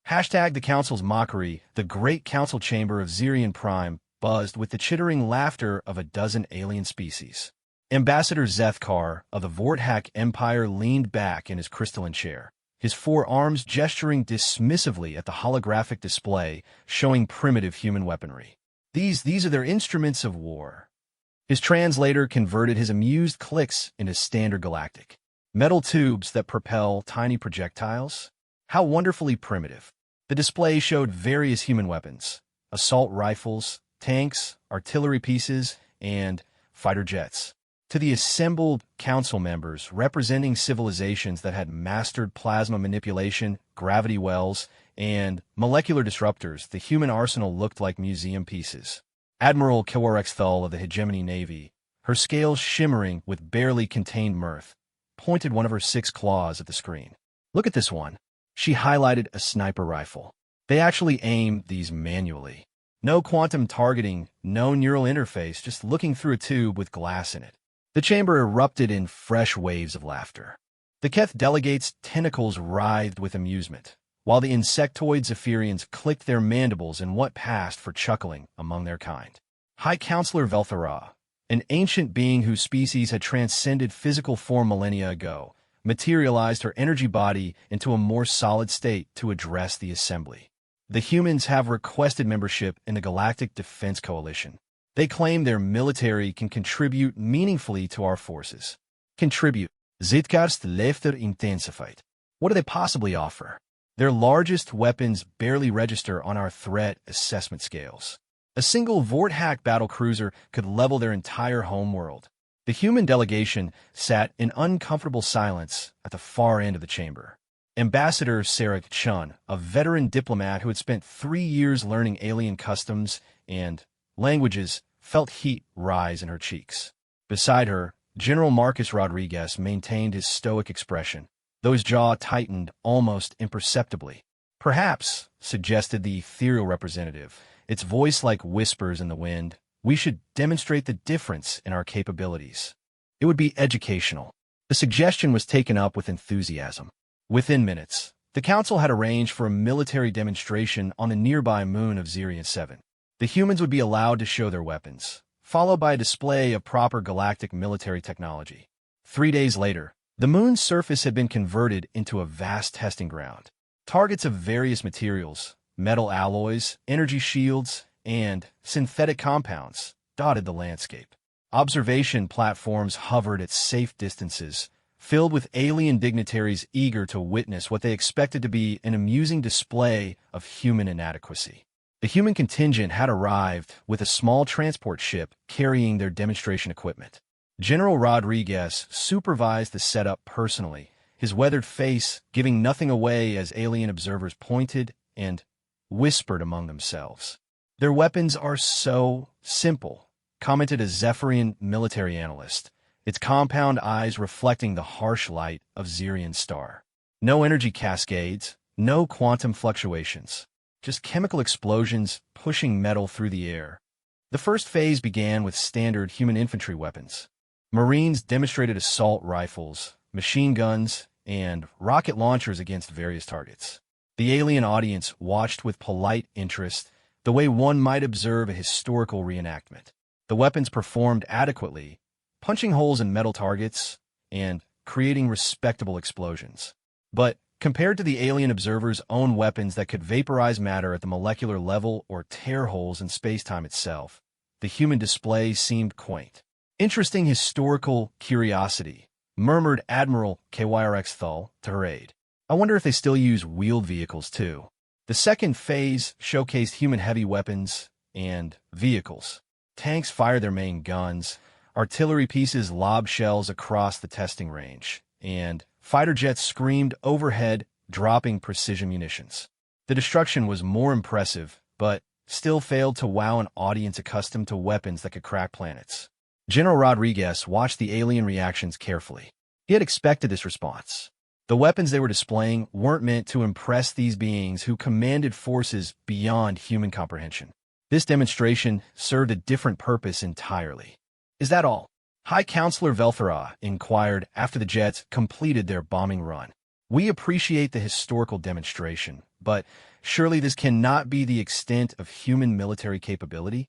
Hashtag the Council's mockery, the Great Council Chamber of Zirian Prime buzzed with the chittering laughter of a dozen alien species. Ambassador Zethkar of the Vorthak Empire leaned back in his crystalline chair, his four arms gesturing dismissively at the holographic display showing primitive human weaponry. These are their instruments of war. His translator converted his amused clicks into standard galactic. Metal tubes that propel tiny projectiles? How wonderfully primitive. The display showed various human weapons, assault rifles, tanks, artillery pieces, and fighter jets. To the assembled council members representing civilizations that had mastered plasma manipulation, gravity wells, and molecular disruptors, the human arsenal looked like museum pieces. Admiral Thal of the Hegemony Navy, her scales shimmering with barely contained mirth, pointed one of her 6 claws at the screen. Look at this one. She highlighted a sniper rifle. They actually aim these manually. No quantum targeting, no neural interface, just looking through a tube with glass in it. The chamber erupted in fresh waves of laughter. The Keth delegates' tentacles writhed with amusement, while the insectoid Zephyrians clicked their mandibles in what passed for chuckling among their kind. High Counselor Velthara, an ancient being whose species had transcended physical form millennia ago, materialized her energy body into a more solid state to address the assembly. The humans have requested membership in the Galactic Defense Coalition. They claim their military can contribute meaningfully to our forces. Contribute. Zitkarst Lefter Intensified. What do they possibly offer? Their largest weapons barely register on our threat assessment scales. A single Vorthak battlecruiser could level their entire homeworld. The human delegation sat in uncomfortable silence at the far end of the chamber. Ambassador Sarek Chun, a veteran diplomat who had spent 3 years learning alien customs and languages, felt heat rise in her cheeks. Beside her, General Marcus Rodriguez maintained his stoic expression, though his jaw tightened almost imperceptibly. Perhaps, suggested the ethereal representative, its voice like whispers in the wind, we should demonstrate the difference in our capabilities. It would be educational. The suggestion was taken up with enthusiasm. Within minutes, the council had arranged for a military demonstration on the nearby moon of Zirian 7. The humans would be allowed to show their weapons, followed by a display of proper galactic military technology. 3 days later, the moon's surface had been converted into a vast testing ground. Targets of various materials, metal alloys, energy shields, and synthetic compounds dotted the landscape. Observation platforms hovered at safe distances, filled with alien dignitaries eager to witness what they expected to be an amusing display of human inadequacy. The human contingent had arrived with a small transport ship carrying their demonstration equipment. General Rodriguez supervised the setup personally, his weathered face giving nothing away as alien observers pointed and whispered among themselves. Their weapons are so simple, commented a Zephyrian military analyst, its compound eyes reflecting the harsh light of Zirian's star. No energy cascades, no quantum fluctuations, just chemical explosions pushing metal through the air. The first phase began with standard human infantry weapons. Marines demonstrated assault rifles, machine guns, and rocket launchers against various targets. The alien audience watched with polite interest, the way one might observe a historical reenactment. The weapons performed adequately, punching holes in metal targets and creating respectable explosions. But compared to the alien observers' own weapons that could vaporize matter at the molecular level or tear holes in space-time itself, the human display seemed quaint. Interesting historical curiosity, murmured Admiral Thal to her aide. I wonder if they still use wheeled vehicles, too. The second phase showcased human heavy weapons and vehicles. Tanks fired their main guns, artillery pieces lobbed shells across the testing range, and fighter jets screamed overhead, dropping precision munitions. The destruction was more impressive, but still failed to wow an audience accustomed to weapons that could crack planets. General Rodriguez watched the alien reactions carefully. He had expected this response. The weapons they were displaying weren't meant to impress these beings who commanded forces beyond human comprehension. This demonstration served a different purpose entirely. Is that all? High Counselor Velthara inquired after the jets completed their bombing run. We appreciate the historical demonstration, but surely this cannot be the extent of human military capability?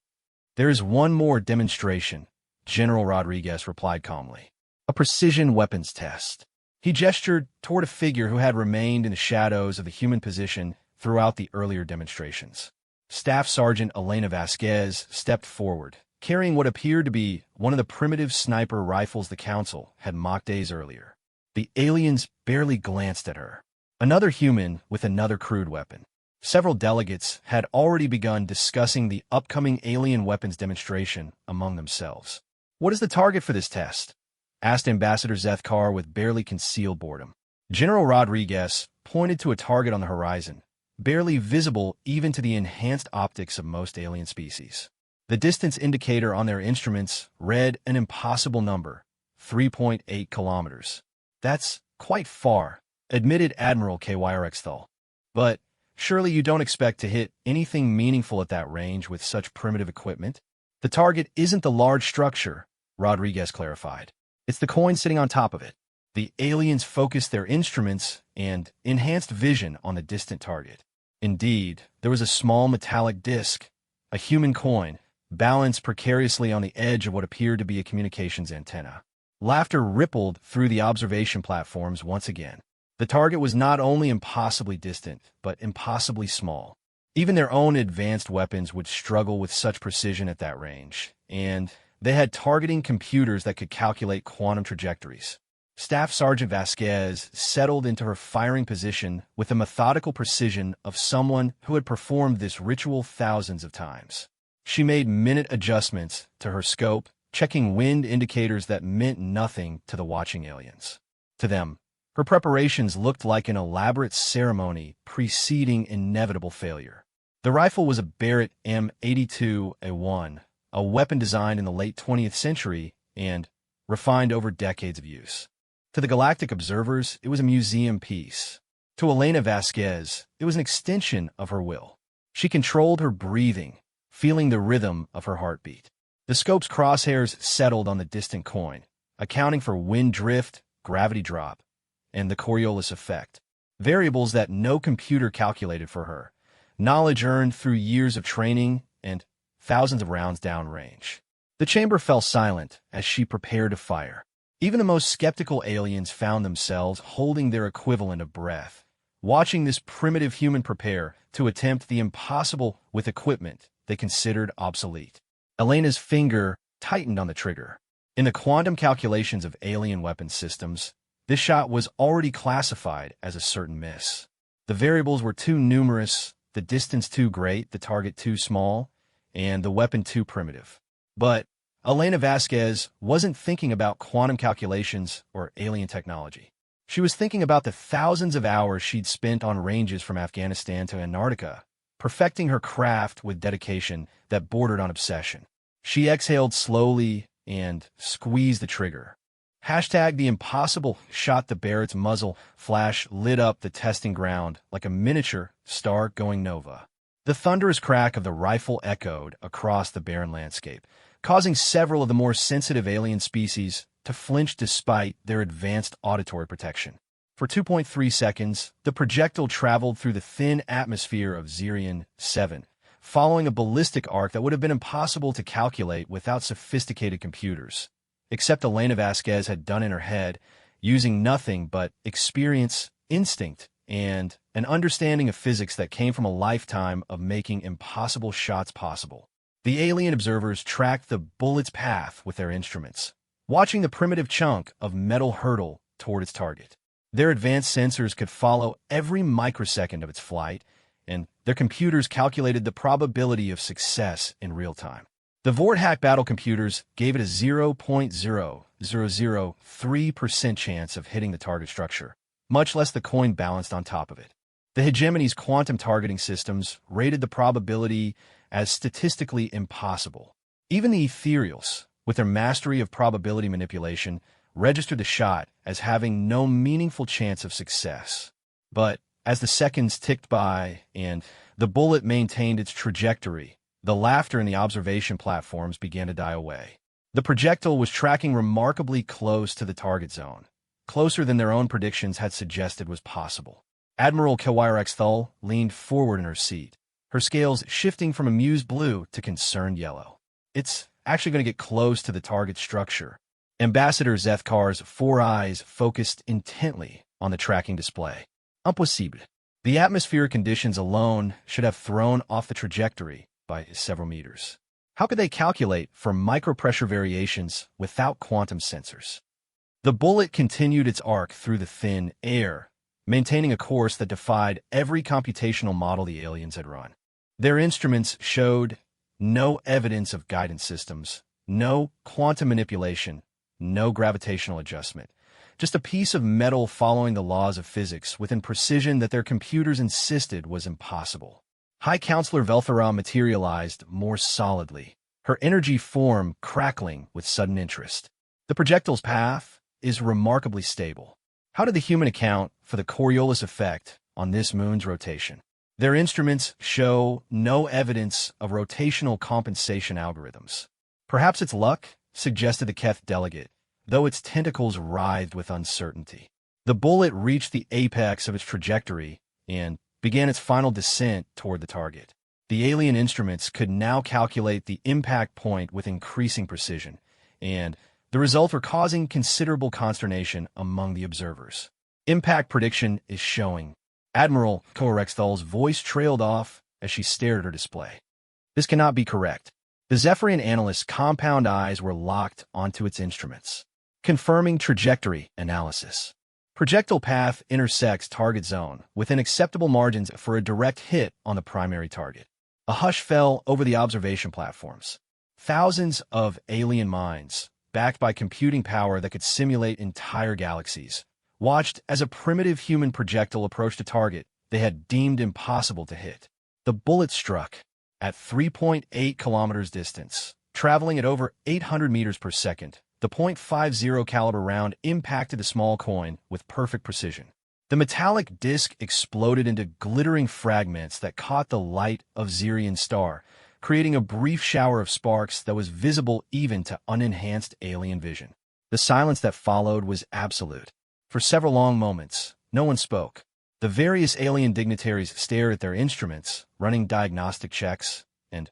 There is one more demonstration, General Rodriguez replied calmly. A precision weapons test. He gestured toward a figure who had remained in the shadows of the human position throughout the earlier demonstrations. Staff Sergeant Elena Vasquez stepped forward, carrying what appeared to be one of the primitive sniper rifles the Council had mocked days earlier. The aliens barely glanced at her. Another human with another crude weapon. Several delegates had already begun discussing the upcoming alien weapons demonstration among themselves. "What is the target for this test?" asked Ambassador Zethkar with barely concealed boredom. General Rodriguez pointed to a target on the horizon, barely visible even to the enhanced optics of most alien species. The distance indicator on their instruments read an impossible number, 3.8 kilometers. "That's quite far," admitted Admiral KYRXthal. "But surely you don't expect to hit anything meaningful at that range with such primitive equipment?" "The target isn't the large structure," Rodriguez clarified. "It's the coin sitting on top of it." The aliens focused their instruments and enhanced vision on the distant target. Indeed, there was a small metallic disc, a human coin, balanced precariously on the edge of what appeared to be a communications antenna. Laughter rippled through the observation platforms once again. The target was not only impossibly distant, but impossibly small. Even their own advanced weapons would struggle with such precision at that range, and they had targeting computers that could calculate quantum trajectories. Staff Sergeant Vasquez settled into her firing position with the methodical precision of someone who had performed this ritual thousands of times. She made minute adjustments to her scope, checking wind indicators that meant nothing to the watching aliens. To them, her preparations looked like an elaborate ceremony preceding inevitable failure. The rifle was a Barrett M82A1, a weapon designed in the late 20th century and refined over decades of use. To the galactic observers, it was a museum piece. To Elena Vasquez, it was an extension of her will. She controlled her breathing, feeling the rhythm of her heartbeat. The scope's crosshairs settled on the distant coin, accounting for wind drift, gravity drop, and the Coriolis effect, variables that no computer calculated for her, knowledge earned through years of training and thousands of rounds downrange. The chamber fell silent as she prepared to fire. Even the most skeptical aliens found themselves holding their equivalent of breath, watching this primitive human prepare to attempt the impossible with equipment they considered obsolete. Elena's finger tightened on the trigger. In the quantum calculations of alien weapon systems, this shot was already classified as a certain miss. The variables were too numerous, the distance too great, the target too small, and the weapon too primitive. But Elena Vasquez wasn't thinking about quantum calculations or alien technology. She was thinking about the thousands of hours she'd spent on ranges from Afghanistan to Antarctica, perfecting her craft with dedication that bordered on obsession. She exhaled slowly and squeezed the trigger. The impossible shot. The Barrett's muzzle flash lit up the testing ground like a miniature star going nova. The thunderous crack of the rifle echoed across the barren landscape, causing several of the more sensitive alien species to flinch despite their advanced auditory protection. For 2.3 seconds, the projectile traveled through the thin atmosphere of Zirian 7, following a ballistic arc that would have been impossible to calculate without sophisticated computers, except Elena Vasquez had done in her head, using nothing but experience, instinct, and an understanding of physics that came from a lifetime of making impossible shots possible. The alien observers tracked the bullet's path with their instruments, watching the primitive chunk of metal hurtle toward its target. Their advanced sensors could follow every microsecond of its flight, and their computers calculated the probability of success in real time. The Vorthack battle computers gave it a 0.0003% chance of hitting the target structure, much less the coin balanced on top of it. The hegemony's quantum targeting systems rated the probability as statistically impossible. Even the ethereals, with their mastery of probability manipulation, registered the shot as having no meaningful chance of success. But as the seconds ticked by and the bullet maintained its trajectory, the laughter in the observation platforms began to die away. The projectile was tracking remarkably close to the target zone, closer than their own predictions had suggested was possible. Admiral HFY leaned forward in her seat, her scales shifting from amused blue to concerned yellow. It's actually going to get close to the target structure. Ambassador Zethkar's 4 eyes focused intently on the tracking display. Impossible. The atmospheric conditions alone should have thrown off the trajectory by several meters. How could they calculate for micropressure variations without quantum sensors? The bullet continued its arc through the thin air, maintaining a course that defied every computational model the aliens had run. Their instruments showed no evidence of guidance systems, no quantum manipulation, no gravitational adjustment. Just a piece of metal following the laws of physics within precision that their computers insisted was impossible. High Counselor Velthara materialized more solidly, her energy form crackling with sudden interest. The projectile's path is remarkably stable. How did the human account for the Coriolis effect on this moon's rotation? Their instruments show no evidence of rotational compensation algorithms. Perhaps it's luck, suggested the Keth delegate, though its tentacles writhed with uncertainty. The bullet reached the apex of its trajectory and began its final descent toward the target. The alien instruments could now calculate the impact point with increasing precision, and the results were causing considerable consternation among the observers. Impact prediction is showing. Admiral Korexthal's voice trailed off as she stared at her display. This cannot be correct. The Zephyrian analyst's compound eyes were locked onto its instruments. Confirming trajectory analysis. Projectile path intersects target zone within acceptable margins for a direct hit on the primary target. A hush fell over the observation platforms. Thousands of alien minds, backed by computing power that could simulate entire galaxies, watched as a primitive human projectile approached a target they had deemed impossible to hit. The bullet struck at 3.8 kilometers distance, traveling at over 800 meters per second. The .50 caliber round impacted the small coin with perfect precision. The metallic disc exploded into glittering fragments that caught the light of Zirian's star, creating a brief shower of sparks that was visible even to unenhanced alien vision. The silence that followed was absolute. For several long moments, no one spoke. The various alien dignitaries stared at their instruments, running diagnostic checks and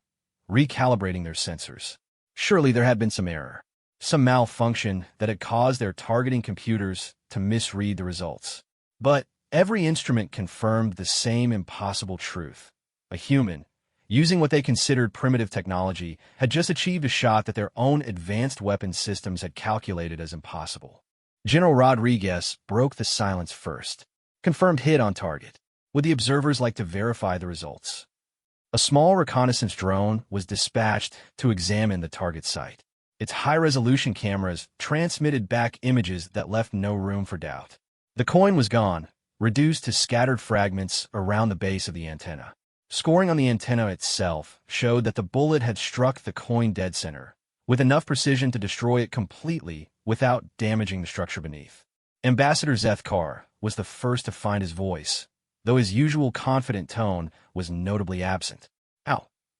recalibrating their sensors. Surely there had been some error. Some malfunction that had caused their targeting computers to misread the results. But every instrument confirmed the same impossible truth. A human, using what they considered primitive technology, had just achieved a shot that their own advanced weapons systems had calculated as impossible. General Rodriguez broke the silence first. Confirmed hit on target. Would the observers like to verify the results? A small reconnaissance drone was dispatched to examine the target site. Its high-resolution cameras transmitted back images that left no room for doubt. The coin was gone, reduced to scattered fragments around the base of the antenna. Scoring on the antenna itself showed that the bullet had struck the coin dead center, with enough precision to destroy it completely without damaging the structure beneath. Ambassador Zethkar was the first to find his voice, though his usual confident tone was notably absent.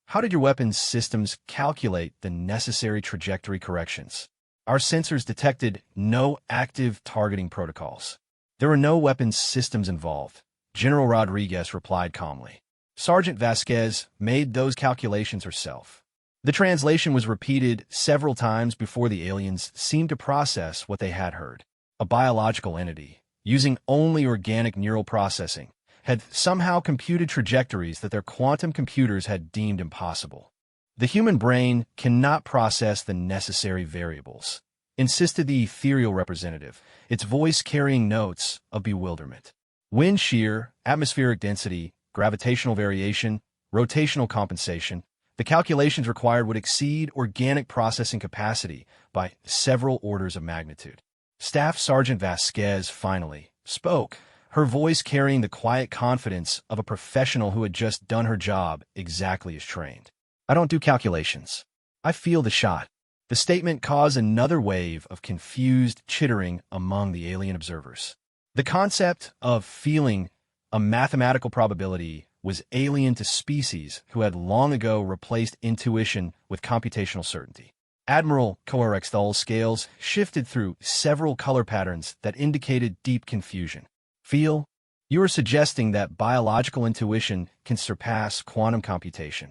How did your weapons systems calculate the necessary trajectory corrections? Our sensors detected no active targeting protocols. There were no weapons systems involved, General Rodriguez replied calmly. Sergeant Vasquez made those calculations herself. The translation was repeated several times before the aliens seemed to process what they had heard. A biological entity, using only organic neural processing, had somehow computed trajectories that their quantum computers had deemed impossible. The human brain cannot process the necessary variables, insisted the ethereal representative, its voice carrying notes of bewilderment. Wind shear, atmospheric density, gravitational variation, rotational compensation, the calculations required would exceed organic processing capacity by several orders of magnitude. Staff Sergeant Vasquez finally spoke, her voice carrying the quiet confidence of a professional who had just done her job exactly as trained. I don't do calculations. I feel the shot. The statement caused another wave of confused chittering among the alien observers. The concept of feeling a mathematical probability was alien to species who had long ago replaced intuition with computational certainty. Admiral Coerexthol's scales shifted through several color patterns that indicated deep confusion. Feel? You are suggesting that biological intuition can surpass quantum computation.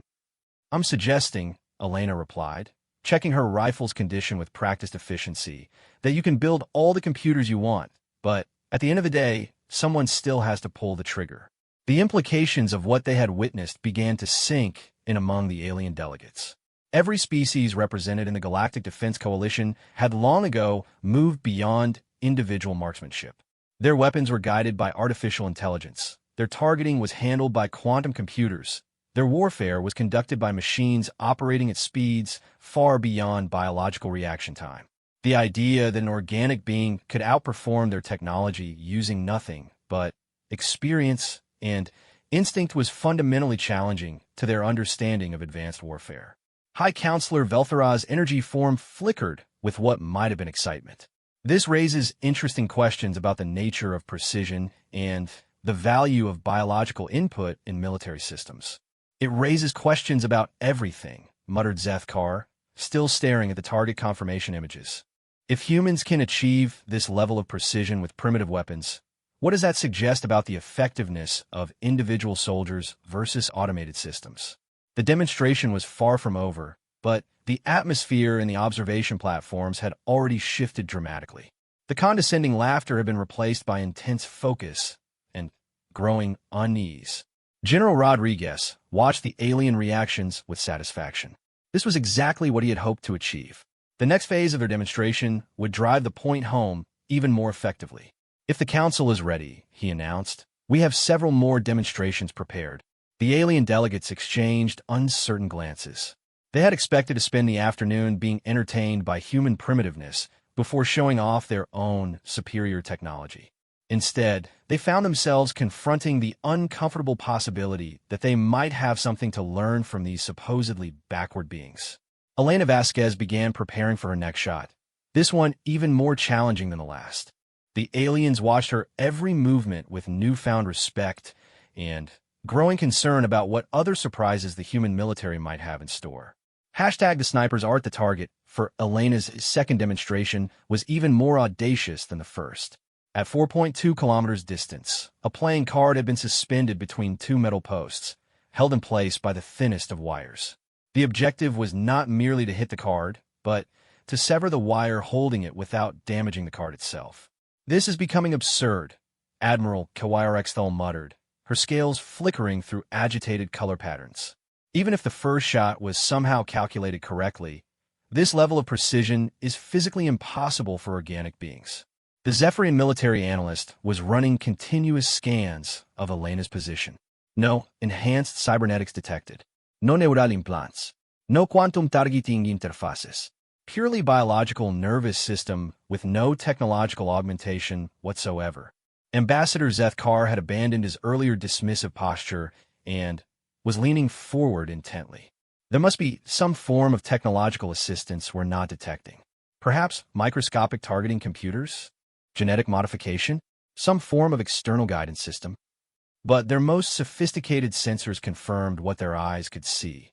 I'm suggesting, Elena replied, checking her rifle's condition with practiced efficiency, that you can build all the computers you want, but at the end of the day, someone still has to pull the trigger. The implications of what they had witnessed began to sink in among the alien delegates. Every species represented in the Galactic Defense Coalition had long ago moved beyond individual marksmanship. Their weapons were guided by artificial intelligence. Their targeting was handled by quantum computers. Their warfare was conducted by machines operating at speeds far beyond biological reaction time. The idea that an organic being could outperform their technology using nothing but experience and instinct was fundamentally challenging to their understanding of advanced warfare. High Counselor Velthara's energy form flickered with what might have been excitement. This raises interesting questions about the nature of precision and the value of biological input in military systems. It raises questions about everything, muttered Zethkar, still staring at the target confirmation images. If humans can achieve this level of precision with primitive weapons, what does that suggest about the effectiveness of individual soldiers versus automated systems? The demonstration was far from over, but the atmosphere in the observation platforms had already shifted dramatically. The condescending laughter had been replaced by intense focus and growing unease. General Rodriguez watched the alien reactions with satisfaction. This was exactly what he had hoped to achieve. The next phase of their demonstration would drive the point home even more effectively. If the Council is ready, he announced, we have several more demonstrations prepared. The alien delegates exchanged uncertain glances. They had expected to spend the afternoon being entertained by human primitiveness before showing off their own superior technology. Instead, they found themselves confronting the uncomfortable possibility that they might have something to learn from these supposedly backward beings. Elena Vasquez began preparing for her next shot, this one even more challenging than the last. The aliens watched her every movement with newfound respect and growing concern about what other surprises the human military might have in store. The snipers are at the target for Elena's second demonstration was even more audacious than the first. At 4.2 kilometers distance, a playing card had been suspended between two metal posts, held in place by the thinnest of wires. The objective was not merely to hit the card, but to sever the wire holding it without damaging the card itself. This is becoming absurd, Admiral Coerexthol muttered, her scales flickering through agitated color patterns. Even if the first shot was somehow calculated correctly, this level of precision is physically impossible for organic beings. The Zephyrian military analyst was running continuous scans of Elena's position. No enhanced cybernetics detected. No neural implants. No quantum targeting interfaces. Purely biological nervous system with no technological augmentation whatsoever. Ambassador Zethkar had abandoned his earlier dismissive posture and was leaning forward intently. There must be some form of technological assistance we're not detecting. Perhaps microscopic targeting computers? Genetic modification? Some form of external guidance system? But their most sophisticated sensors confirmed what their eyes could see.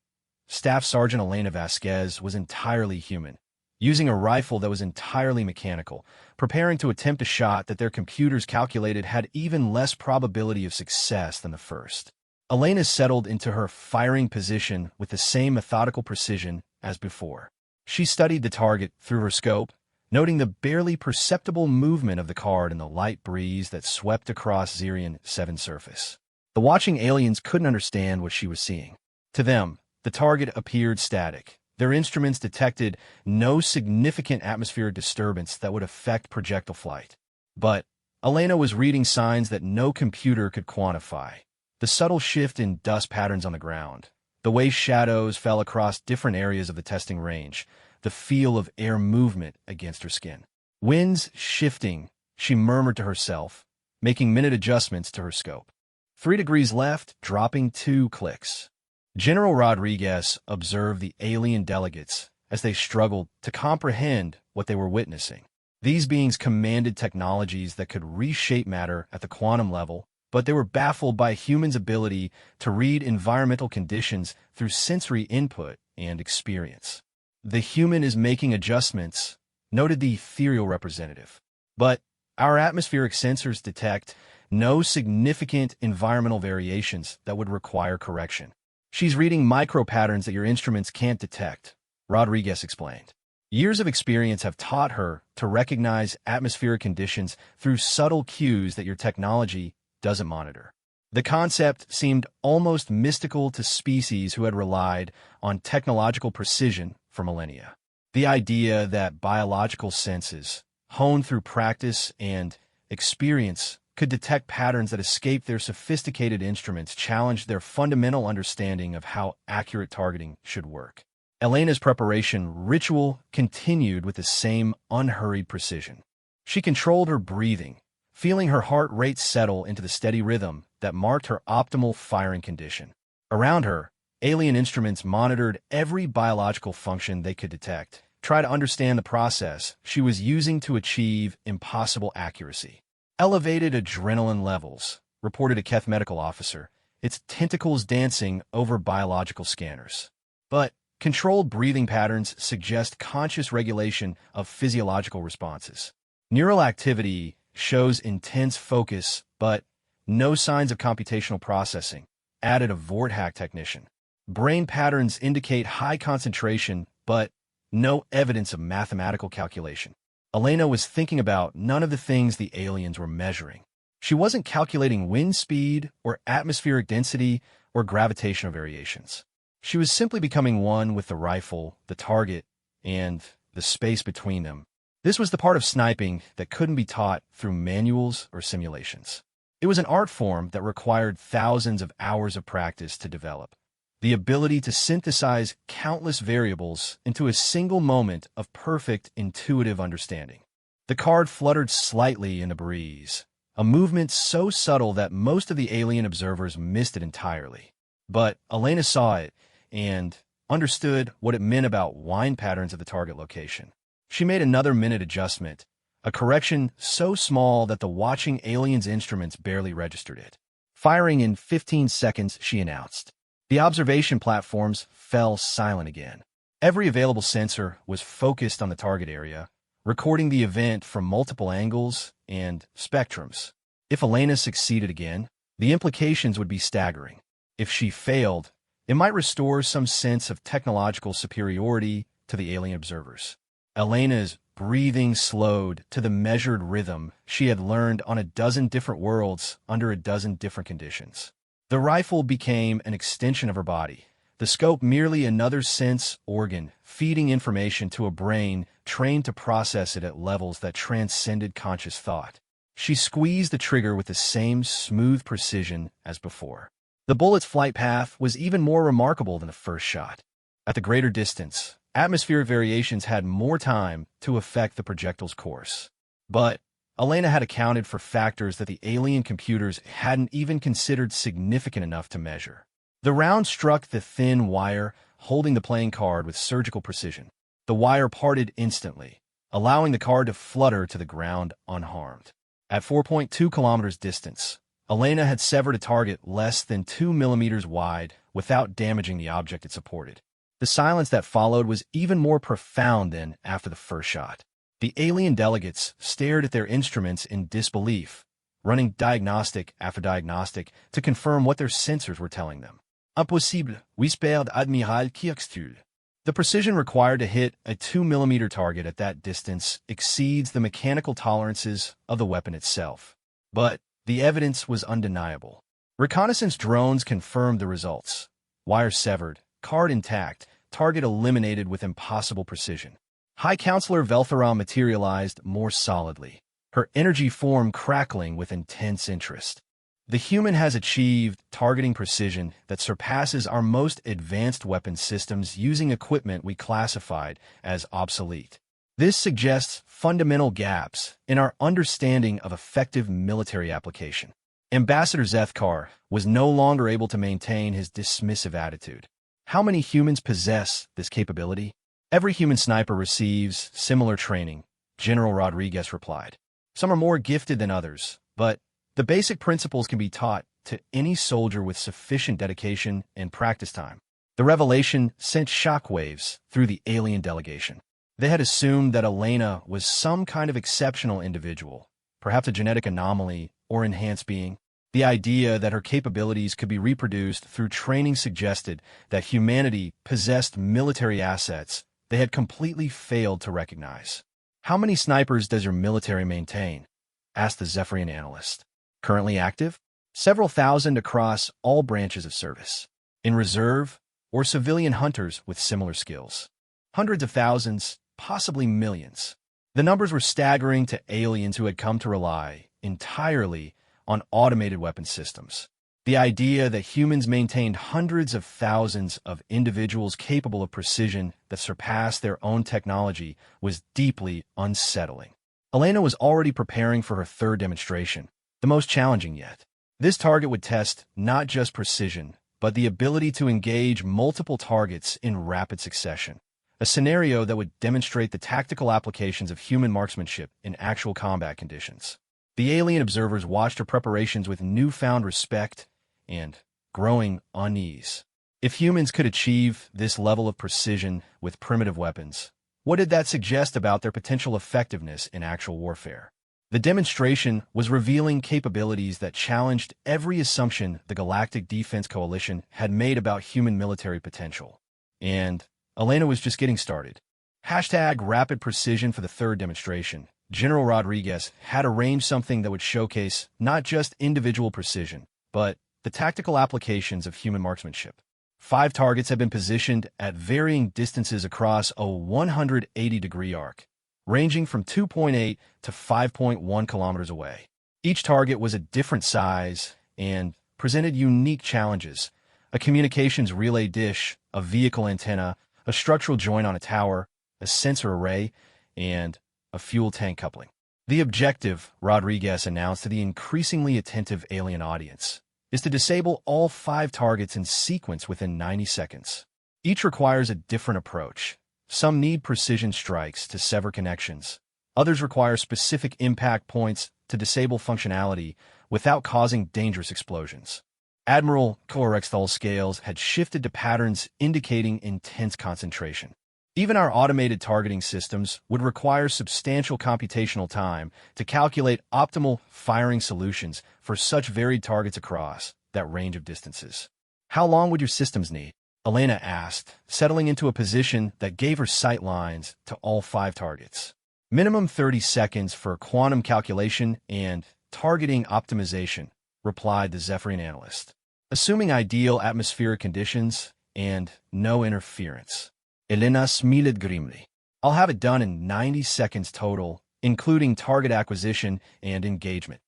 Staff Sergeant Elena Vasquez was entirely human, using a rifle that was entirely mechanical, preparing to attempt a shot that their computers calculated had even less probability of success than the first. Elena settled into her firing position with the same methodical precision as before. She studied the target through her scope, noting the barely perceptible movement of the card in the light breeze that swept across Zirian 7's surface. The watching aliens couldn't understand what she was seeing. To them, the target appeared static. Their instruments detected no significant atmospheric disturbance that would affect projectile flight. But Elena was reading signs that no computer could quantify. The subtle shift in dust patterns on the ground, the way shadows fell across different areas of the testing range, the feel of air movement against her skin. Winds shifting, she murmured to herself, making minute adjustments to her scope. 3 degrees left, dropping 2 clicks. General Rodriguez observed the alien delegates as they struggled to comprehend what they were witnessing. These beings commanded technologies that could reshape matter at the quantum level, but they were baffled by humans' ability to read environmental conditions through sensory input and experience. The human is making adjustments, noted the ethereal representative. But our atmospheric sensors detect no significant environmental variations that would require correction. She's reading micro patterns that your instruments can't detect, Rodriguez explained. Years of experience have taught her to recognize atmospheric conditions through subtle cues that your technology doesn't monitor. The concept seemed almost mystical to species who had relied on technological precision for millennia. The idea that biological senses, honed through practice and experience, could detect patterns that escaped their sophisticated instruments challenged their fundamental understanding of how accurate targeting should work. Elena's preparation ritual continued with the same unhurried precision. She controlled her breathing, feeling her heart rate settle into the steady rhythm that marked her optimal firing condition. Around her, alien instruments monitored every biological function they could detect, try to understand the process she was using to achieve impossible accuracy. Elevated adrenaline levels, reported a Keth medical officer, its tentacles dancing over biological scanners. But controlled breathing patterns suggest conscious regulation of physiological responses. Neural activity shows intense focus, but no signs of computational processing, added a Vorthack technician. Brain patterns indicate high concentration, but no evidence of mathematical calculation. Elena was thinking about none of the things the aliens were measuring. She wasn't calculating wind speed or atmospheric density or gravitational variations. She was simply becoming one with the rifle, the target, and the space between them. This was the part of sniping that couldn't be taught through manuals or simulations. It was an art form that required thousands of hours of practice to develop. The ability to synthesize countless variables into a single moment of perfect intuitive understanding. The card fluttered slightly in the breeze, a movement so subtle that most of the alien observers missed it entirely. But Elena saw it and understood what it meant about wind patterns at the target location. She made another minute adjustment, a correction so small that the watching alien's instruments barely registered it. Firing in 15 seconds, she announced. The observation platforms fell silent again. Every available sensor was focused on the target area, recording the event from multiple angles and spectrums. If Elena succeeded again, the implications would be staggering. If she failed, it might restore some sense of technological superiority to the alien observers. Elena's breathing slowed to the measured rhythm she had learned on a dozen different worlds under a dozen different conditions. The rifle became an extension of her body, the scope merely another sense organ, feeding information to a brain trained to process it at levels that transcended conscious thought. She squeezed the trigger with the same smooth precision as before. The bullet's flight path was even more remarkable than the first shot. At the greater distance, atmospheric variations had more time to affect the projectile's course. But Elena had accounted for factors that the alien computers hadn't even considered significant enough to measure. The round struck the thin wire holding the playing card with surgical precision. The wire parted instantly, allowing the card to flutter to the ground unharmed. At 4.2 kilometers distance, Elena had severed a target less than 2 millimeters wide without damaging the object it supported. The silence that followed was even more profound than after the first shot. The alien delegates stared at their instruments in disbelief, running diagnostic after diagnostic to confirm what their sensors were telling them. Impossible, whispered Admiral Kirkstuhl. The precision required to hit a 2-millimeter target at that distance exceeds the mechanical tolerances of the weapon itself. But the evidence was undeniable. Reconnaissance drones confirmed the results. Wire severed, card intact, target eliminated with impossible precision. High Counselor Veltheron materialized more solidly, her energy form crackling with intense interest. The human has achieved targeting precision that surpasses our most advanced weapon systems using equipment we classified as obsolete. This suggests fundamental gaps in our understanding of effective military application. Ambassador Zethkar was no longer able to maintain his dismissive attitude. How many humans possess this capability? Every human sniper receives similar training, General Rodriguez replied. Some are more gifted than others, but the basic principles can be taught to any soldier with sufficient dedication and practice time. The revelation sent shockwaves through the alien delegation. They had assumed that Elena was some kind of exceptional individual, perhaps a genetic anomaly or enhanced being. The idea that her capabilities could be reproduced through training suggested that humanity possessed military assets they had completely failed to recognize. "How many snipers does your military maintain?" asked the Zephyrian analyst. "Currently active? Several thousand across all branches of service. In reserve, or civilian hunters with similar skills. Hundreds of thousands, possibly millions." The numbers were staggering to aliens who had come to rely entirely on automated weapon systems. The idea that humans maintained hundreds of thousands of individuals capable of precision that surpassed their own technology was deeply unsettling. Elena was already preparing for her third demonstration, the most challenging yet. This target would test not just precision, but the ability to engage multiple targets in rapid succession, a scenario that would demonstrate the tactical applications of human marksmanship in actual combat conditions. The alien observers watched her preparations with newfound respect and growing unease. If humans could achieve this level of precision with primitive weapons, what did that suggest about their potential effectiveness in actual warfare? The demonstration was revealing capabilities that challenged every assumption the Galactic Defense Coalition had made about human military potential. And Elena was just getting started. #Rapid Precision for the third demonstration. General Rodriguez had arranged something that would showcase not just individual precision, but the tactical applications of human marksmanship. 5 targets had been positioned at varying distances across a 180-degree arc, ranging from 2.8 to 5.1 kilometers away. Each target was a different size and presented unique challenges: a communications relay dish, a vehicle antenna, a structural joint on a tower, a sensor array, and a fuel tank coupling. The objective, Rodriguez announced to the increasingly attentive alien audience, is to disable all 5 targets in sequence within 90 seconds. Each requires a different approach. Some need precision strikes to sever connections. Others require specific impact points to disable functionality without causing dangerous explosions. Admiral Orcs' scales had shifted to patterns indicating intense concentration. Even our automated targeting systems would require substantial computational time to calculate optimal firing solutions for such varied targets across that range of distances. "How long would your systems need?" Elena asked, settling into a position that gave her sight lines to all 5 targets. "Minimum 30 seconds for quantum calculation and targeting optimization," replied the Zephyrian analyst. "Assuming ideal atmospheric conditions and no interference." Elena smiled grimly. "I'll have it done in 90 seconds total, including target acquisition and engagement."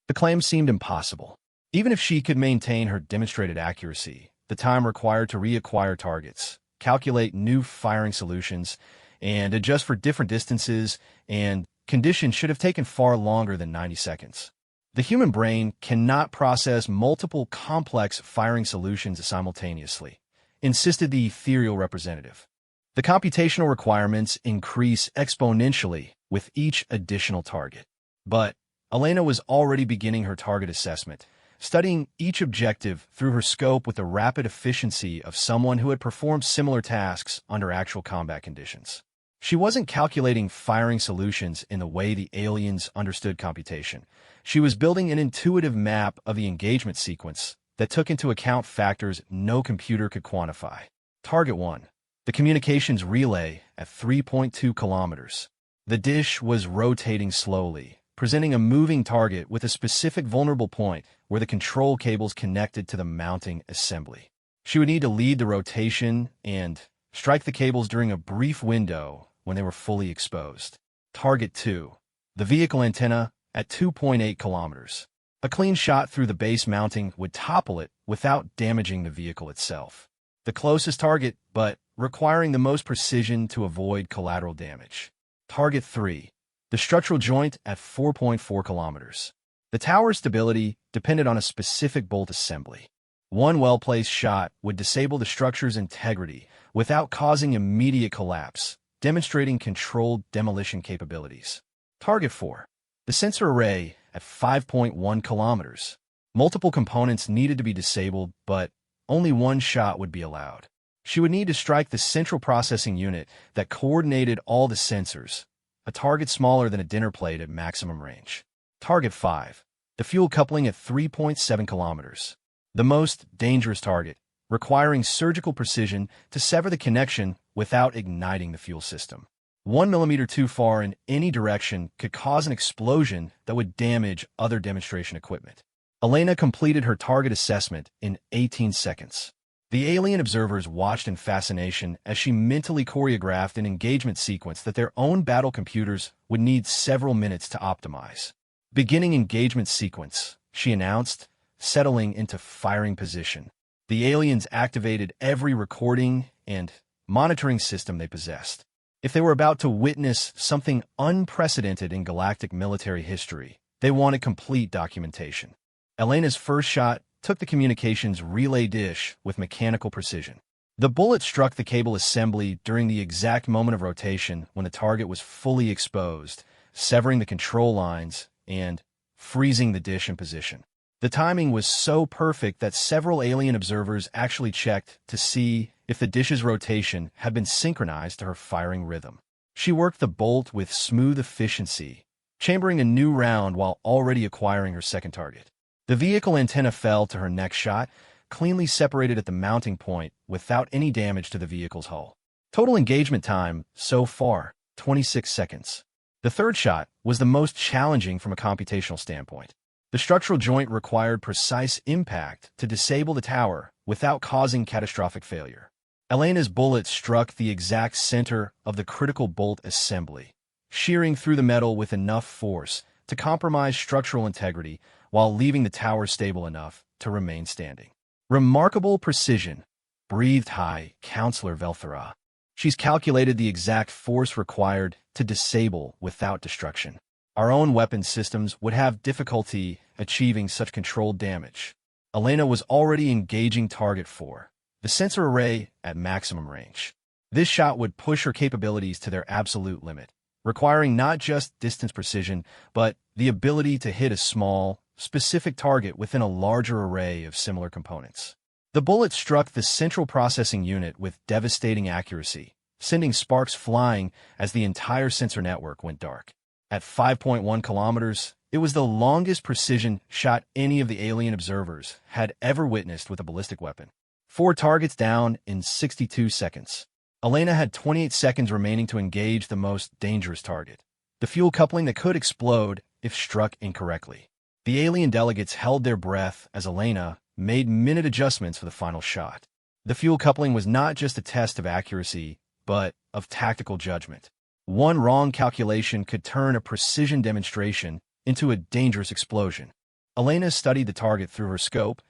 The claim seemed impossible. Even if she could maintain her demonstrated accuracy, the time required to reacquire targets, calculate new firing solutions, and adjust for different distances and conditions should have taken far longer than 90 seconds. The human brain cannot process multiple complex firing solutions simultaneously, insisted the ethereal representative. The computational requirements increase exponentially with each additional target. But Elena was already beginning her target assessment, studying each objective through her scope with the rapid efficiency of someone who had performed similar tasks under actual combat conditions. She wasn't calculating firing solutions in the way the aliens understood computation. She was building an intuitive map of the engagement sequence that took into account factors no computer could quantify. Target 1. The communications relay at 3.2 kilometers. The dish was rotating slowly, presenting a moving target with a specific vulnerable point where the control cables connected to the mounting assembly. She would need to lead the rotation and strike the cables during a brief window when they were fully exposed. Target 2. The vehicle antenna at 2.8 kilometers. A clean shot through the base mounting would topple it without damaging the vehicle itself. The closest target, but requiring the most precision to avoid collateral damage. Target 3. The structural joint at 4.4 kilometers. The tower's stability depended on a specific bolt assembly. One well-placed shot would disable the structure's integrity without causing immediate collapse, demonstrating controlled demolition capabilities. Target 4. The sensor array at 5.1 kilometers. Multiple components needed to be disabled, but only one shot would be allowed. She would need to strike the central processing unit that coordinated all the sensors, a target smaller than a dinner plate at maximum range. Target 5. The fuel coupling at 3.7 kilometers. The most dangerous target, requiring surgical precision to sever the connection without igniting the fuel system. 1 millimeter too far in any direction could cause an explosion that would damage other demonstration equipment. Elena completed her target assessment in 18 seconds. The alien observers watched in fascination as she mentally choreographed an engagement sequence that their own battle computers would need several minutes to optimize. Beginning engagement sequence, she announced, settling into firing position. The aliens activated every recording and monitoring system they possessed. If they were about to witness something unprecedented in galactic military history, they wanted complete documentation. Elena's first shot took the communications relay dish with mechanical precision. The bullet struck the cable assembly during the exact moment of rotation when the target was fully exposed, severing the control lines and freezing the dish in position. The timing was so perfect that several alien observers actually checked to see if the dish's rotation had been synchronized to her firing rhythm. She worked the bolt with smooth efficiency, chambering a new round while already acquiring her second target. The vehicle antenna fell to her next shot, cleanly separated at the mounting point without any damage to the vehicle's hull. Total engagement time, so far, 26 seconds. The third shot was the most challenging from a computational standpoint. The structural joint required precise impact to disable the tower without causing catastrophic failure. Elena's bullet struck the exact center of the critical bolt assembly, shearing through the metal with enough force to compromise structural integrity while leaving the tower stable enough to remain standing. Remarkable precision, breathed high Counselor Velthera. She's calculated the exact force required to disable without destruction. Our own weapon systems would have difficulty achieving such controlled damage. Elena was already engaging target 4, the sensor array at maximum range. This shot would push her capabilities to their absolute limit, requiring not just distance precision, but the ability to hit a small, specific target within a larger array of similar components. The bullet struck the central processing unit with devastating accuracy, sending sparks flying as the entire sensor network went dark. At 5.1 kilometers, it was the longest precision shot any of the alien observers had ever witnessed with a ballistic weapon. 4 targets down in 62 seconds. Elena had 28 seconds remaining to engage the most dangerous target, the fuel coupling that could explode if struck incorrectly. The alien delegates held their breath as Elena made minute adjustments for the final shot. The fuel coupling was not just a test of accuracy, but of tactical judgment. One wrong calculation could turn a precision demonstration into a dangerous explosion. Elena studied the target through her scope,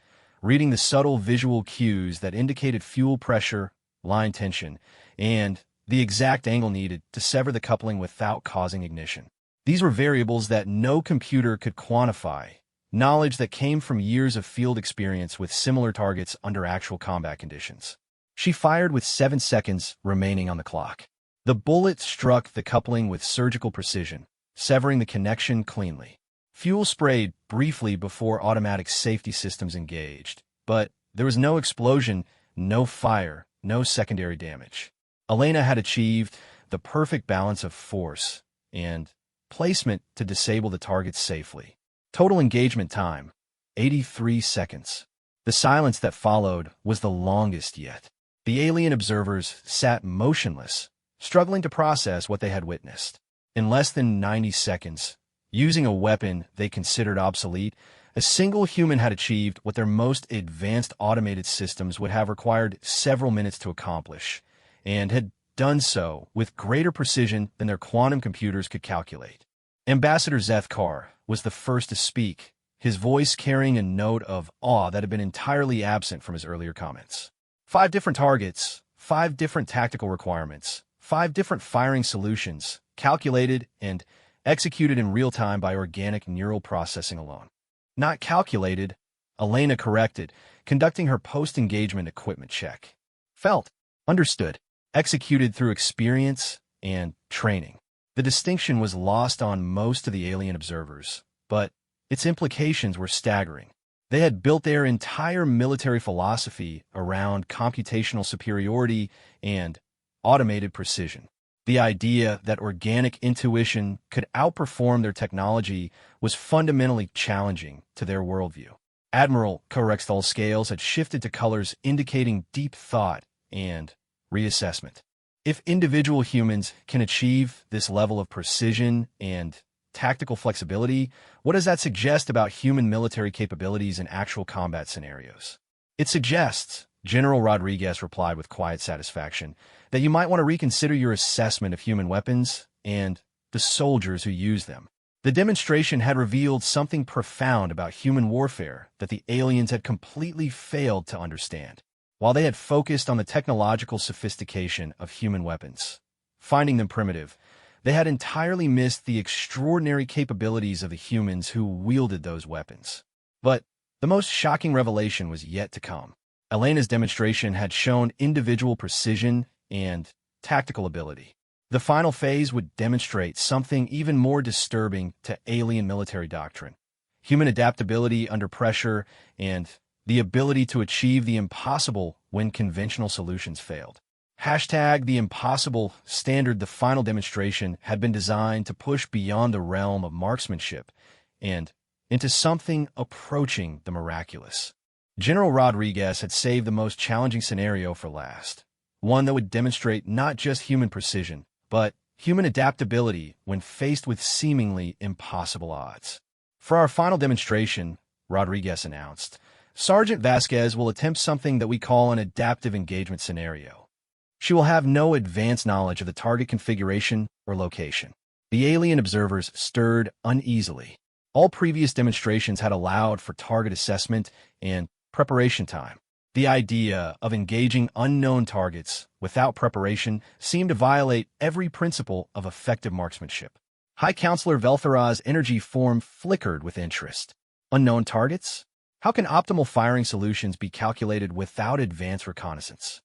reading the subtle visual cues that indicated fuel pressure, line tension, and the exact angle needed to sever the coupling without causing ignition. These were variables that no computer could quantify, knowledge that came from years of field experience with similar targets under actual combat conditions. She fired with 7 seconds remaining on the clock. The bullet struck the coupling with surgical precision, severing the connection cleanly. Fuel sprayed briefly before automatic safety systems engaged, but there was no explosion, no fire, no secondary damage. Elena had achieved the perfect balance of force and placement to disable the target safely. Total engagement time, 83 seconds. The silence that followed was the longest yet. The alien observers sat motionless, struggling to process what they had witnessed. In less than 90 seconds, using a weapon they considered obsolete, a single human had achieved what their most advanced automated systems would have required several minutes to accomplish, and had done so with greater precision than their quantum computers could calculate. Ambassador Zethkar was the first to speak, his voice carrying a note of awe that had been entirely absent from his earlier comments. 5 different targets, 5 different tactical requirements, 5 different firing solutions, calculated and executed in real time by organic neural processing alone. Not calculated, Elena corrected, conducting her post-engagement equipment check. Felt, understood, executed through experience and training. The distinction was lost on most of the alien observers, but its implications were staggering. They had built their entire military philosophy around computational superiority and automated precision. The idea that organic intuition could outperform their technology was fundamentally challenging to their worldview. Admiral Corexthal's scales had shifted to colors indicating deep thought and reassessment. If individual humans can achieve this level of precision and tactical flexibility, what does that suggest about human military capabilities in actual combat scenarios? It suggests, General Rodriguez replied with quiet satisfaction, that you might want to reconsider your assessment of human weapons and the soldiers who use them. The demonstration had revealed something profound about human warfare that the aliens had completely failed to understand. While they had focused on the technological sophistication of human weapons, finding them primitive, they had entirely missed the extraordinary capabilities of the humans who wielded those weapons. But the most shocking revelation was yet to come. Elena's demonstration had shown individual precision and tactical ability. The final phase would demonstrate something even more disturbing to alien military doctrine: human adaptability under pressure and the ability to achieve the impossible when conventional solutions failed. #The impossible standard. The final demonstration had been designed to push beyond the realm of marksmanship and into something approaching the miraculous. General Rodriguez had saved the most challenging scenario for last, one that would demonstrate not just human precision, but human adaptability when faced with seemingly impossible odds. For our final demonstration, Rodriguez announced, Sergeant Vasquez will attempt something that we call an adaptive engagement scenario. She will have no advanced knowledge of the target configuration or location. The alien observers stirred uneasily. All previous demonstrations had allowed for target assessment and preparation time. The idea of engaging unknown targets without preparation seemed to violate every principle of effective marksmanship. High Counselor Velthara's energy form flickered with interest. Unknown targets? How can optimal firing solutions be calculated without advanced reconnaissance?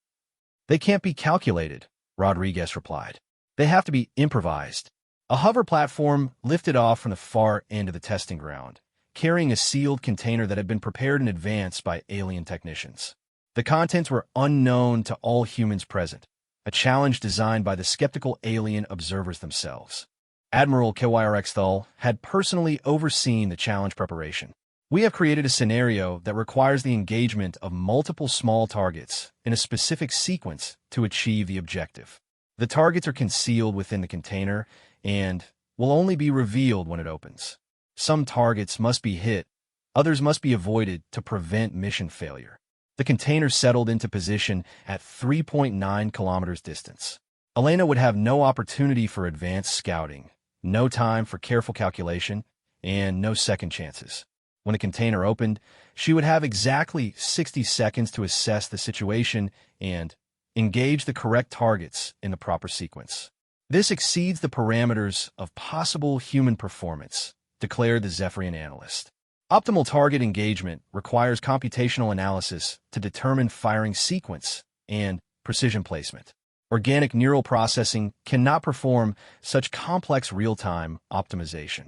They can't be calculated, Rodriguez replied. They have to be improvised. A hover platform lifted off from the far end of the testing ground, carrying a sealed container that had been prepared in advance by alien technicians. The contents were unknown to all humans present, a challenge designed by the skeptical alien observers themselves. Admiral Corexthal had personally overseen the challenge preparation. We have created a scenario that requires the engagement of multiple small targets in a specific sequence to achieve the objective. The targets are concealed within the container and will only be revealed when it opens. Some targets must be hit, others must be avoided to prevent mission failure. The container settled into position at 3.9 kilometers distance. Elena would have no opportunity for advanced scouting, no time for careful calculation, and no second chances. When the container opened, she would have exactly 60 seconds to assess the situation and engage the correct targets in the proper sequence. This exceeds the parameters of possible human performance, declared the Zephyrian analyst. Optimal target engagement requires computational analysis to determine firing sequence and precision placement. Organic neural processing cannot perform such complex real-time optimization.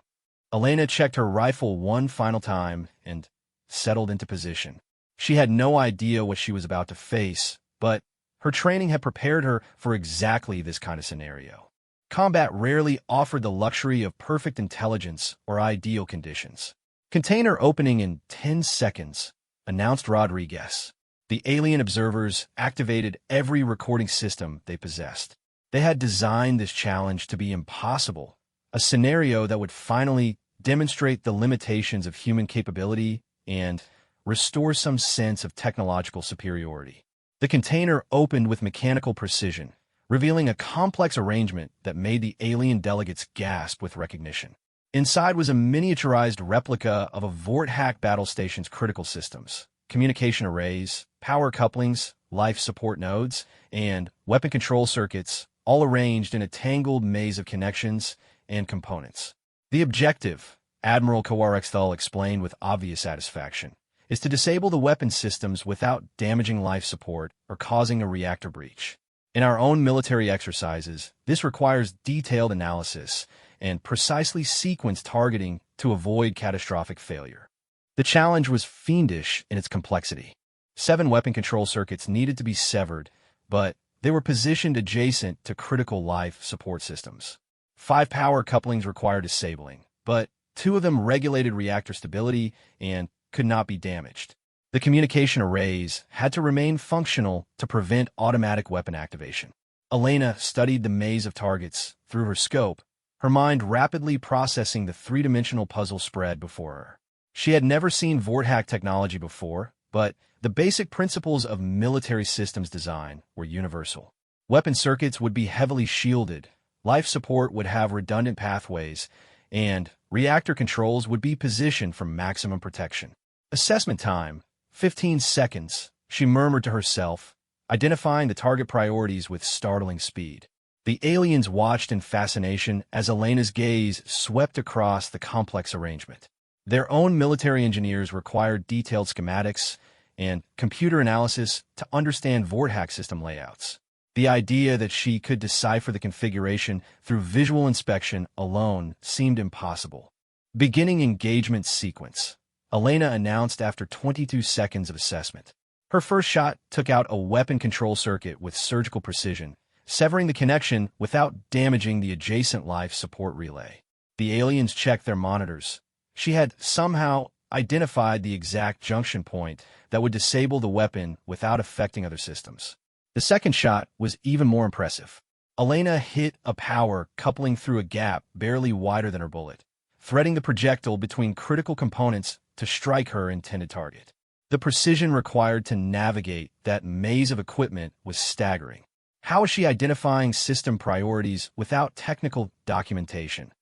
Elena checked her rifle one final time and settled into position. She had no idea what she was about to face, but her training had prepared her for exactly this kind of scenario. Combat rarely offered the luxury of perfect intelligence or ideal conditions. Container opening in 10 seconds, announced Rodriguez. The alien observers activated every recording system they possessed. They had designed this challenge to be impossible, a scenario that would finally demonstrate the limitations of human capability and restore some sense of technological superiority. The container opened with mechanical precision, revealing a complex arrangement that made the alien delegates gasp with recognition. Inside was a miniaturized replica of a Vorthack battle station's critical systems, communication arrays, power couplings, life support nodes, and weapon control circuits, all arranged in a tangled maze of connections and components. The objective, Admiral Corexthal explained with obvious satisfaction, is to disable the weapon systems without damaging life support or causing a reactor breach. In our own military exercises, this requires detailed analysis and precisely sequenced targeting to avoid catastrophic failure. The challenge was fiendish in its complexity. 7 weapon control circuits needed to be severed, but they were positioned adjacent to critical life support systems. 5 power couplings required disabling, but 2 of them regulated reactor stability and could not be damaged. The communication arrays had to remain functional to prevent automatic weapon activation. Elena studied the maze of targets through her scope, her mind rapidly processing the three-dimensional puzzle spread before her. She had never seen Vorthack technology before, but the basic principles of military systems design were universal. Weapon circuits would be heavily shielded, life support would have redundant pathways, and reactor controls would be positioned for maximum protection. Assessment time, 15 seconds, she murmured to herself, identifying the target priorities with startling speed. The aliens watched in fascination as Elena's gaze swept across the complex arrangement. Their own military engineers required detailed schematics and computer analysis to understand Vorthack system layouts. The idea that she could decipher the configuration through visual inspection alone seemed impossible. Beginning engagement sequence, Elena announced after 22 seconds of assessment. Her first shot took out a weapon control circuit with surgical precision, severing the connection without damaging the adjacent life support relay. The aliens checked their monitors. She had somehow identified the exact junction point that would disable the weapon without affecting other systems. The second shot was even more impressive. Elena hit a power coupling through a gap barely wider than her bullet, threading the projectile between critical components to strike her intended target. The precision required to navigate that maze of equipment was staggering. How was she identifying system priorities without technical documentation?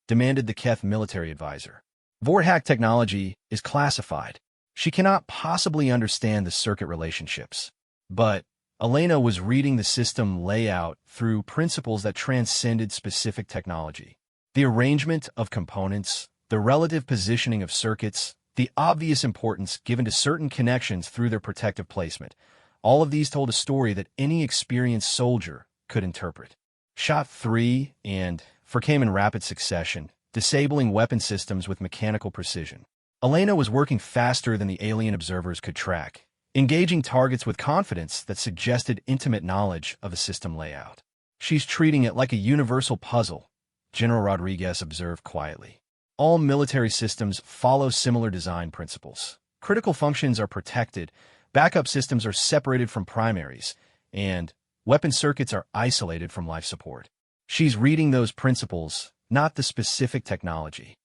Demanded the Keth military advisor. Vorthack technology is classified. She cannot possibly understand the circuit relationships. But Elena was reading the system layout through principles that transcended specific technology. The arrangement of components, the relative positioning of circuits, the obvious importance given to certain connections through their protective placement. All of these told a story that any experienced soldier could interpret. Shot 3 and 4 came in rapid succession, disabling weapon systems with mechanical precision. Elena was working faster than the alien observers could track, engaging targets with confidence that suggested intimate knowledge of a system layout. She's treating it like a universal puzzle, General Rodriguez observed quietly. All military systems follow similar design principles. Critical functions are protected, backup systems are separated from primaries, and weapon circuits are isolated from life support. She's reading those principles, not the specific technology.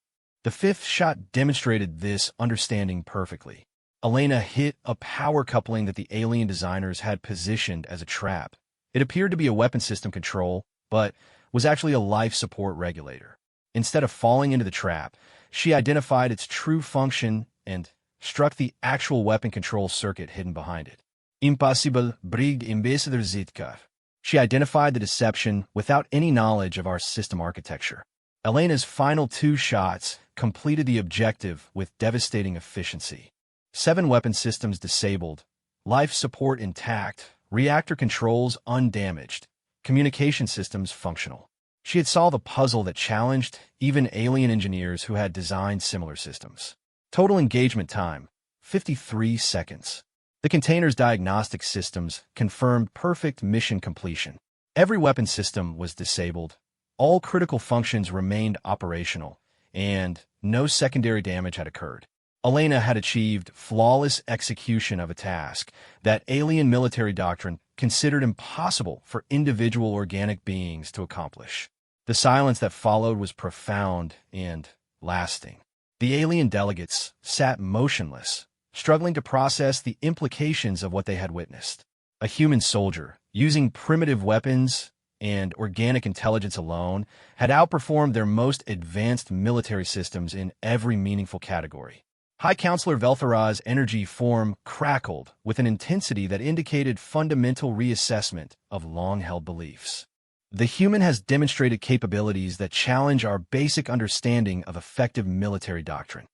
The fifth shot demonstrated this understanding perfectly. Elena hit a power coupling that the alien designers had positioned as a trap. It appeared to be a weapon system control, but was actually a life support regulator. Instead of falling into the trap, she identified its true function and struck the actual weapon control circuit hidden behind it. Impossible, Brig Ambassador Zitkar. She identified the deception without any knowledge of our system architecture. Elena's final 2 shots completed the objective with devastating efficiency. 7 weapon systems disabled, life support intact, reactor controls undamaged, communication systems functional. She had solved a puzzle that challenged even alien engineers who had designed similar systems. Total engagement time, 53 seconds. The container's diagnostic systems confirmed perfect mission completion. Every weapon system was disabled, all critical functions remained operational, and no secondary damage had occurred. Elena had achieved flawless execution of a task that alien military doctrine considered impossible for individual organic beings to accomplish. The silence that followed was profound and lasting. The alien delegates sat motionless, struggling to process the implications of what they had witnessed. A human soldier, using primitive weapons and organic intelligence alone, had outperformed their most advanced military systems in every meaningful category. High Counselor Veltharaz's energy form crackled with an intensity that indicated fundamental reassessment of long-held beliefs. The human has demonstrated capabilities that challenge our basic understanding of effective military doctrine.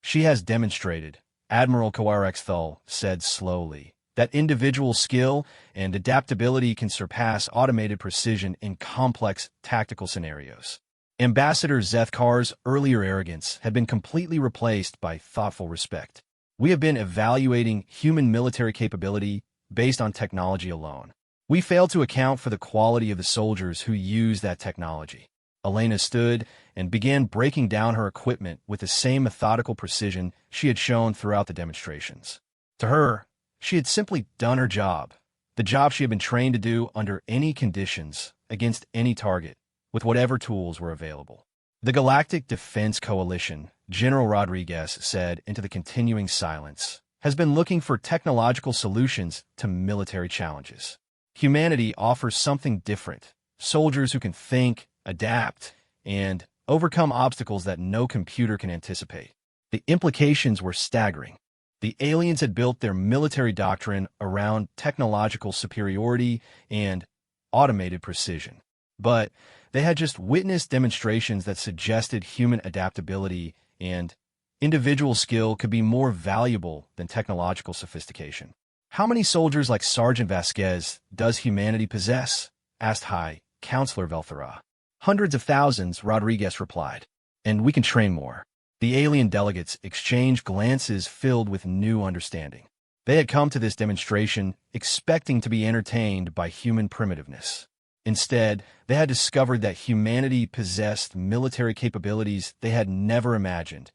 She has demonstrated, Admiral Kawarexthal said slowly, that individual skill and adaptability can surpass automated precision in complex tactical scenarios. Ambassador Zethkar's earlier arrogance had been completely replaced by thoughtful respect. We have been evaluating human military capability based on technology alone. We failed to account for the quality of the soldiers who use that technology. Elena stood and began breaking down her equipment with the same methodical precision she had shown throughout the demonstrations. To her, she had simply done her job, the job she had been trained to do under any conditions, against any target, with whatever tools were available. The Galactic Defense Coalition, General Rodriguez said into the continuing silence, has been looking for technological solutions to military challenges. Humanity offers something different, soldiers who can think, adapt, and overcome obstacles that no computer can anticipate. The implications were staggering. The aliens had built their military doctrine around technological superiority and automated precision. But they had just witnessed demonstrations that suggested human adaptability and individual skill could be more valuable than technological sophistication. How many soldiers like Sergeant Vasquez does humanity possess? Asked High Counselor Velthera. Hundreds of thousands, Rodriguez replied. And we can train more. The alien delegates exchanged glances filled with new understanding. They had come to this demonstration expecting to be entertained by human primitiveness. Instead, they had discovered that humanity possessed military capabilities they had never imagined,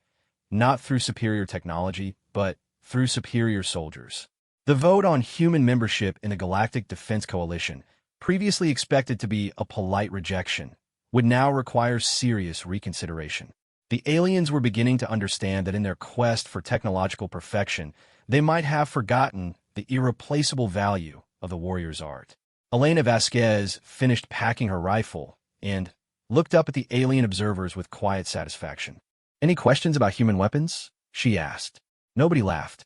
not through superior technology, but through superior soldiers. The vote on human membership in the Galactic Defense Coalition, previously expected to be a polite rejection, would now require serious reconsideration. The aliens were beginning to understand that in their quest for technological perfection, they might have forgotten the irreplaceable value of the warrior's art. Elena Vasquez finished packing her rifle and looked up at the alien observers with quiet satisfaction. "Any questions about human weapons?" she asked. Nobody laughed.